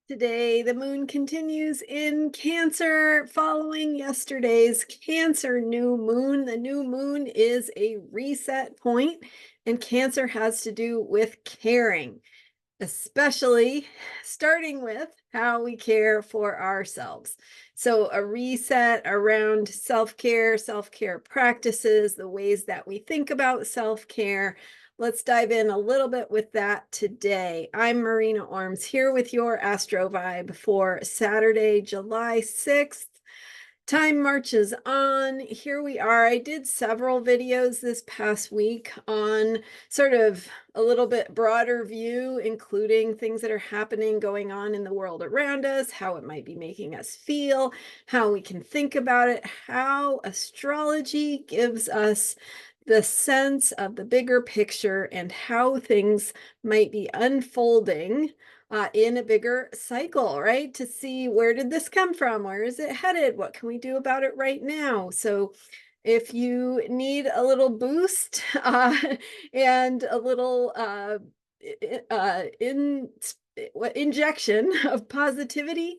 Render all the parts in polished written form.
Today, the moon continues in Cancer following yesterday's Cancer new moon. The new moon is a reset point, and Cancer has to do with caring, especially starting with how we care for ourselves. So, a reset around self care practices, the ways that we think about self care. Let's dive in a little bit with that today. I'm Marina Orms here with your Astro Vibe for Saturday, July 6th. Time marches on. Here we are. I did several videos this past week on sort of a little bit broader view, including things that are happening, going on in the world around us, how it might be making us feel, how we can think about it, how astrology gives us the sense of the bigger picture and how things might be unfolding in a bigger cycle, right? To see, where did this come from? Where is it headed? What can we do about it right now? So if you need a little boost and a little injection of positivity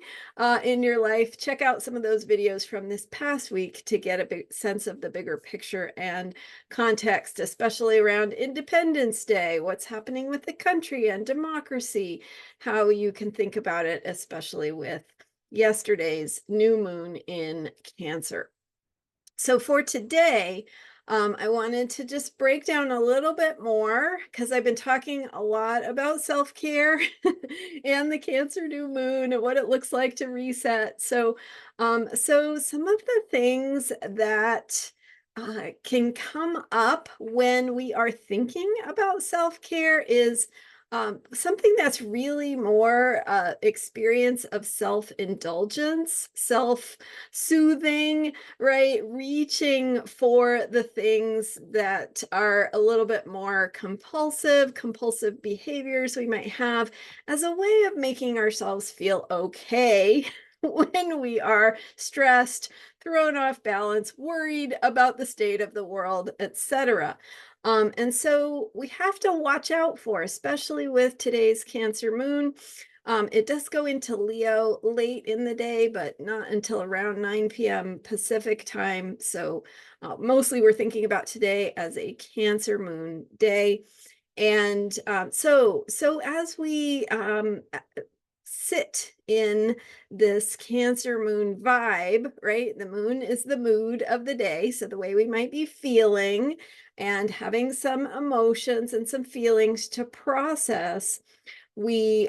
in your life, check out some of those videos from this past week to get a big sense of the bigger picture and context, especially around Independence Day, what's happening with the country and democracy, how you can think about it, especially with yesterday's new moon in Cancer. So for today, I wanted to just break down a little bit more because I've been talking a lot about self-care and the Cancer new moon and what it looks like to reset. So some of the things that can come up when we are thinking about self-care is something that's really more experience of self-indulgence, self-soothing, right? Reaching for the things that are a little bit more compulsive behaviors we might have as a way of making ourselves feel okay when we are stressed, thrown off balance, worried about the state of the world, etc. And so we have to watch out for, especially with today's Cancer moon. It does go into Leo late in the day, but not until around 9 p.m. Pacific time. So mostly we're thinking about today as a Cancer moon day. And so as we sit in this Cancer moon vibe, right? The moon is the mood of the day. So the way we might be feeling and having some emotions and some feelings to process, we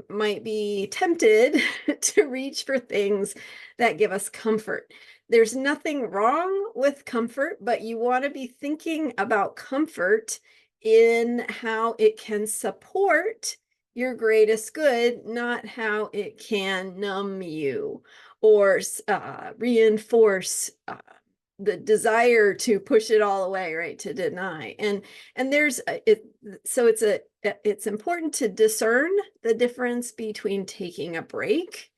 might be tempted to reach for things that give us comfort. There's nothing wrong with comfort, but you want to be thinking about comfort in how it can support your greatest good, not how it can numb you or reinforce the desire to push it all away, right? To deny. And there's it. So it's important to discern the difference between taking a break,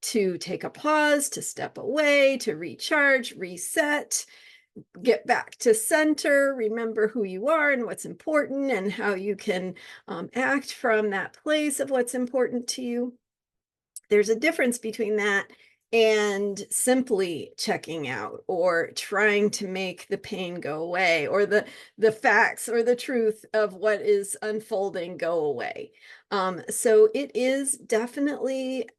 to take a pause, to step away, to recharge, reset, get back to center, remember who you are and what's important and how you can act from that place of what's important to you. There's a difference between that and simply checking out or trying to make the pain go away or the facts or the truth of what is unfolding go away. So it is definitely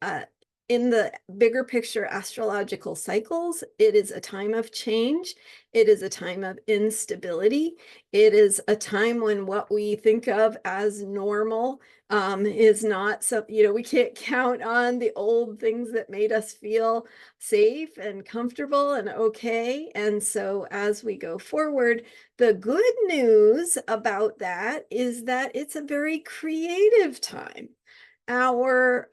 in the bigger picture astrological cycles, it is a time of change. It is a time of instability. It is a time when what we think of as normal is not so, we can't count on the old things that made us feel safe and comfortable and okay. And so as we go forward, the good news about that is that it's a very creative time. Our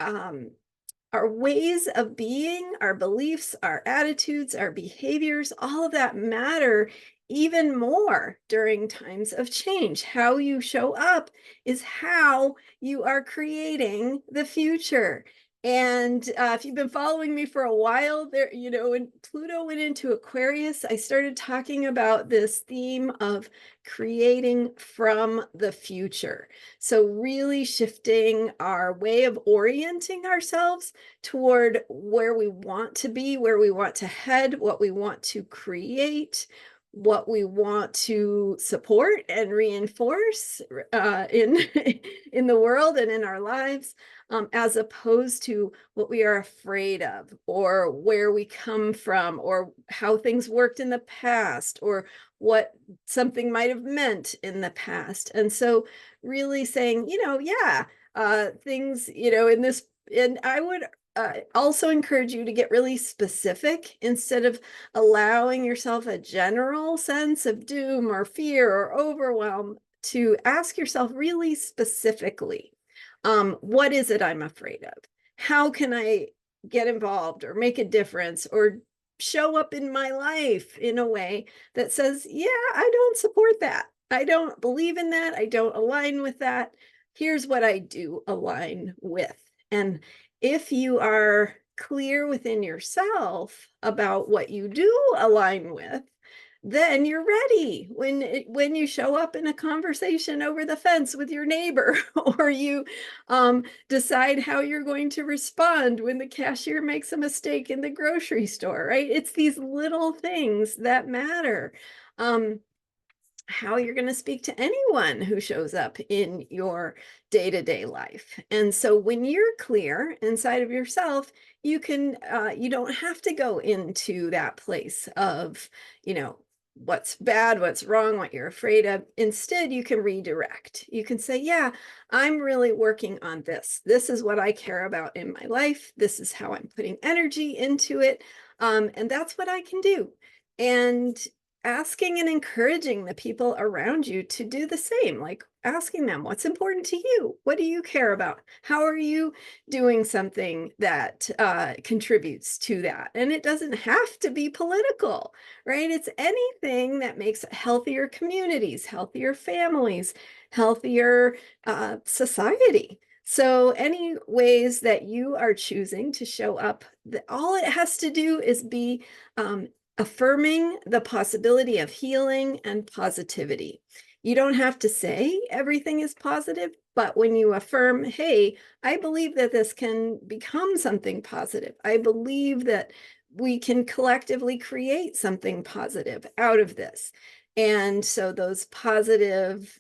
our ways of being, our beliefs, our attitudes, our behaviors, all of that matter even more during times of change. How you show up is how you are creating the future. And if you've been following me for a while, there, you know, when Pluto went into Aquarius, I started talking about this theme of creating from the future. So really shifting our way of orienting ourselves toward where we want to be, where we want to head, what we want to create, what we want to support and reinforce in in the world and in our lives, as opposed to what we are afraid of, or where we come from, or how things worked in the past, or what something might have meant in the past. And so really saying, you know, yeah, things, you know, in this, and I would also encourage you to get really specific instead of allowing yourself a general sense of doom or fear or overwhelm, to ask yourself really specifically, what is it I'm afraid of? How can I get involved or make a difference or show up in my life in a way that says, yeah, I don't support that. I don't believe in that. I don't align with that. Here's what I do align with. And if you are clear within yourself about what you do align with, then you're ready when you show up in a conversation over the fence with your neighbor, or you decide how you're going to respond when the cashier makes a mistake in the grocery store, right? It's these little things that matter. How you're going to speak to anyone who shows up in your day-to-day life. And so when you're clear inside of yourself, you can you don't have to go into that place of, you know, what's bad, what's wrong, what you're afraid of. Instead, you can redirect. You can say, yeah, I'm really working on this. This is what I care about in my life. This is how I'm putting energy into it. And that's what I can do. And asking and encouraging the people around you to do the same, like asking them, what's important to you? What do you care about? How are you doing something that contributes to that? And it doesn't have to be political, right? It's anything that makes healthier communities, healthier families, healthier society. So any ways that you are choosing to show up, all it has to do is be affirming the possibility of healing and positivity. You don't have to say everything is positive, but when you affirm, hey, I believe that this can become something positive. I believe that we can collectively create something positive out of this. And so those positive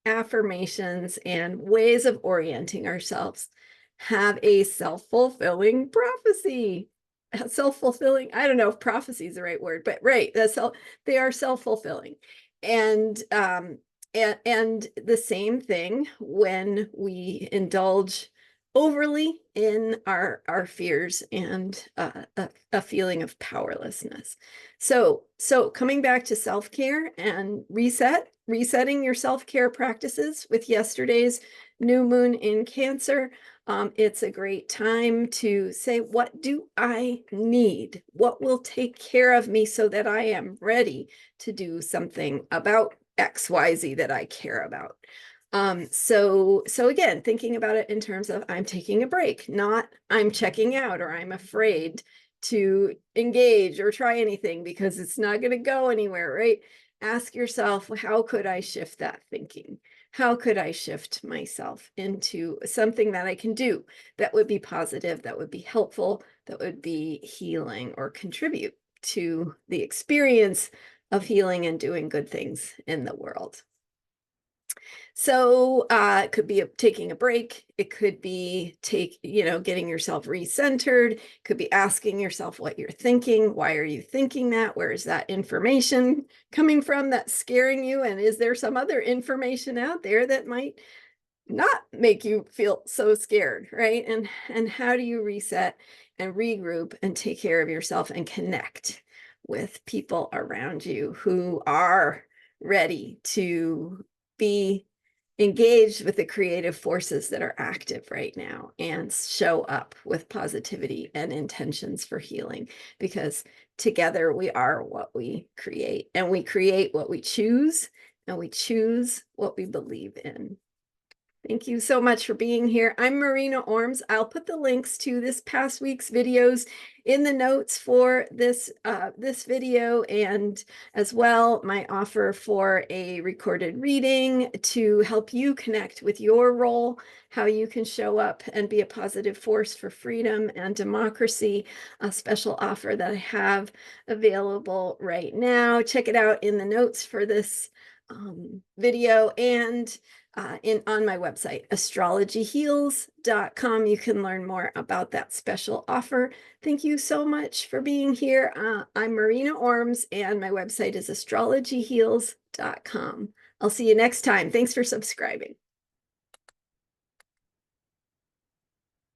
affirmations and ways of orienting ourselves have a self-fulfilling prophecy. Self-fulfilling, I don't know if prophecy is the right word, but right, they are self-fulfilling. And and the same thing when we indulge overly in our fears and a feeling of powerlessness. So coming back to self-care and resetting your self-care practices with yesterday's new moon in Cancer. It's a great time to say, what do I need? What will take care of me so that I am ready to do something about XYZ that I care about? So again, thinking about it in terms of I'm taking a break, not I'm checking out or I'm afraid to engage or try anything because it's not going to go anywhere, right? Ask yourself, how could I shift that thinking? How could I shift myself into something that I can do that would be positive, that would be helpful, that would be healing or contribute to the experience of healing and doing good things in the world? So it could be taking a break. It could be getting yourself recentered. It could be asking yourself what you're thinking. Why are you thinking that? Where is that information coming from that's scaring you? And is there some other information out there that might not make you feel so scared, right? And how do you reset and regroup and take care of yourself and connect with people around you who are ready to be engaged with the creative forces that are active right now and show up with positivity and intentions for healing? Because together we are what we create, and we create what we choose, and we choose what we believe in. Thank you so much for being here. I'm Marina Orms. I'll put the links to this past week's videos in the notes for this video, and as well my offer for a recorded reading to help you connect with your role, how you can show up and be a positive force for freedom and democracy, a special offer that I have available right now. Check it out in the notes for this video, and on my website, astrologyheals.com. You can learn more about that special offer. Thank you so much for being here. I'm Marina Orms, and my website is astrologyheals.com. I'll see you next time. Thanks for subscribing.